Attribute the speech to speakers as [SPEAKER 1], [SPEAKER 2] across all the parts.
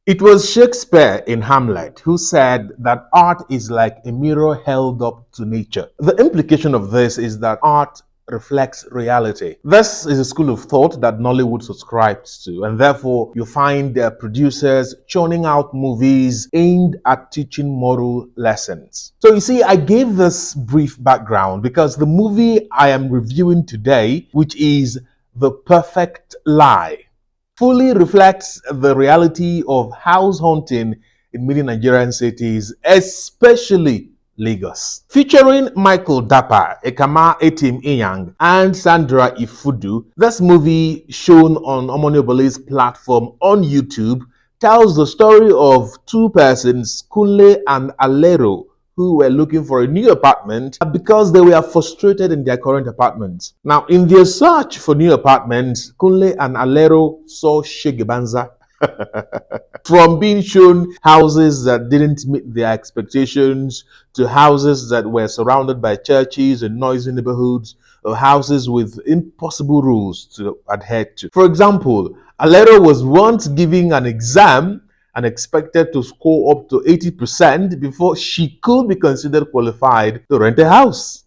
[SPEAKER 1] It was Shakespeare in Hamlet who said that art is like a mirror held up to nature. The implication of this is that art reflects reality. This is a school of thought that Nollywood subscribes to, and therefore you find their producers churning out movies aimed at teaching moral lessons. So you see, I gave this brief background because the movie I am reviewing today, which is The Perfect Lie, fully reflects the reality of house hunting in many Nigerian cities, especially Lagos. Featuring Michael Dappa, Ekama Etim-Inyang, and Sandra Ifudu, this movie, shown on Omoni Oboli's platform on YouTube, tells the story of two persons, Kunle and Alero, who were looking for a new apartment because they were frustrated in their current apartments. Now, in their search for new apartments, Kunle and Alero saw shege banza. From being shown houses that didn't meet their expectations to houses that were surrounded by churches and noisy neighborhoods, or houses with impossible rules to adhere to. For example, Alero was once giving an exam and expected to score up to 80% before she could be considered qualified to rent a house.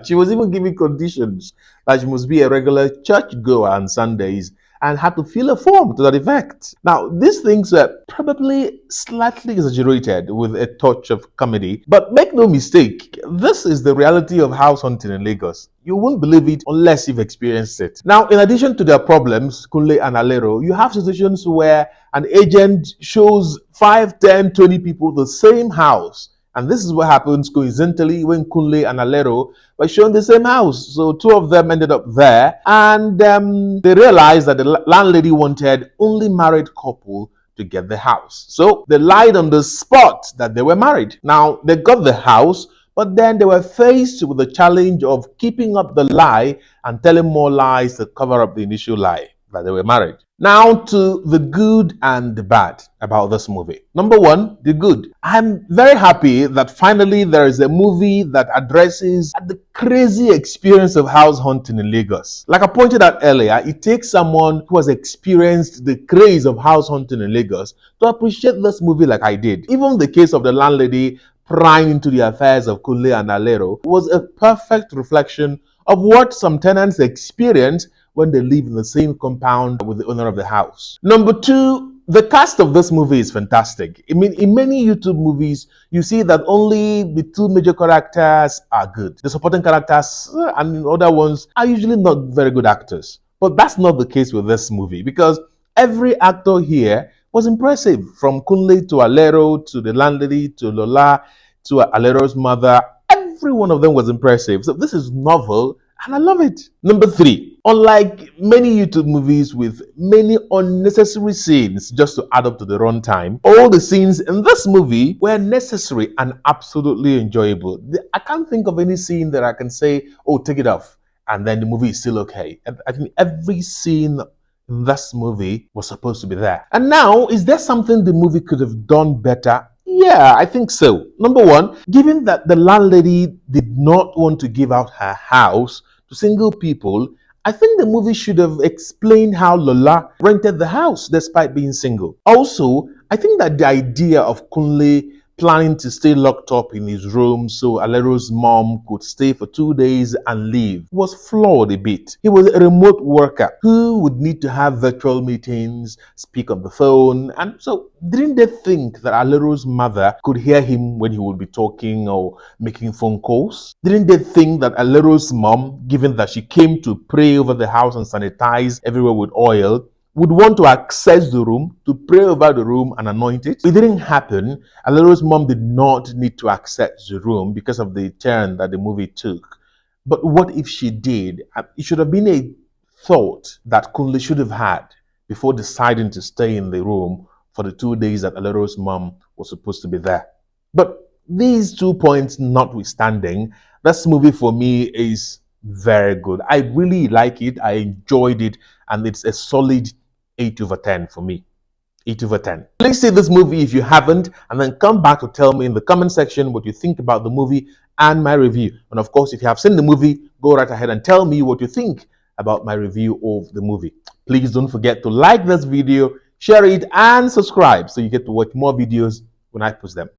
[SPEAKER 1] She was even given conditions that she must be a regular churchgoer on Sundays and had to fill a form to that effect. Now, these things are probably slightly exaggerated with a touch of comedy, but make no mistake, this is the reality of house hunting in Lagos. You won't believe it unless you've experienced it. Now, in addition to their problems, Kunle and Alero, you have situations where an agent shows 5, 10, 20 people the same house. And this is what happens coincidentally when Kunle and Alero were shown the same house. So two of them ended up there, and they realized that the landlady wanted only married couple to get the house. So they lied on the spot that they were married. Now, they got the house, but then they were faced with the challenge of keeping up the lie and telling more lies to cover up the initial lie that they were married. Now to the good and the bad about this movie. Number one, the good. I'm very happy that finally there is a movie that addresses the crazy experience of house hunting in Lagos. Like I pointed out earlier, it takes someone who has experienced the craze of house hunting in Lagos to appreciate this movie like I did. Even the case of the landlady prying into the affairs of Kunle and Alero was a perfect reflection of what some tenants experience when they live in the same compound with the owner of the house. Number two, the cast of this movie is fantastic. I mean, in many YouTube movies, you see that only the two major characters are good. The supporting characters and other ones are usually not very good actors. But that's not the case with this movie because every actor here was impressive, from Kunle to Alero to the landlady to Lola to Alero's mother. Every one of them was impressive. So this is novel and I love it. Number three, unlike many YouTube movies with many unnecessary scenes just to add up to the runtime, all the scenes in this movie were necessary and absolutely enjoyable. I can't think of any scene that I can say, oh, take it off, and then the movie is still okay. I think every scene in this movie was supposed to be there. And now, is there something the movie could have done better? Yeah, I think so. Number one, given that the landlady did not want to give out her house to single people, I think the movie should have explained how Lola rented the house despite being single. Also, I think that the idea of Kunle planning to stay locked up in his room so Alero's mom could stay for 2 days and leave was flawed a bit. He was a remote worker who would need to have virtual meetings, speak on the phone, and so didn't they think that Alero's mother could hear him when he would be talking or making phone calls? Didn't they think that Alero's mom, given that she came to pray over the house and sanitize everywhere with oil, would want to access the room, to pray over the room and anoint it? It didn't happen. Alero's mom did not need to access the room because of the turn that the movie took. But what if she did? It should have been a thought that Kunle should have had before deciding to stay in the room for the 2 days that Alero's mom was supposed to be there. But these 2 points notwithstanding, this movie for me is very good. I really like it. I enjoyed it, and it's a solid 8 over 10 for me. 8 over 10. Please see this movie if you haven't, and then come back to tell me in the comment section what you think about the movie and my review. And of course, if you have seen the movie, go right ahead and tell me what you think about my review of the movie. Please don't forget to like this video, share it, and subscribe so you get to watch more videos when I post them.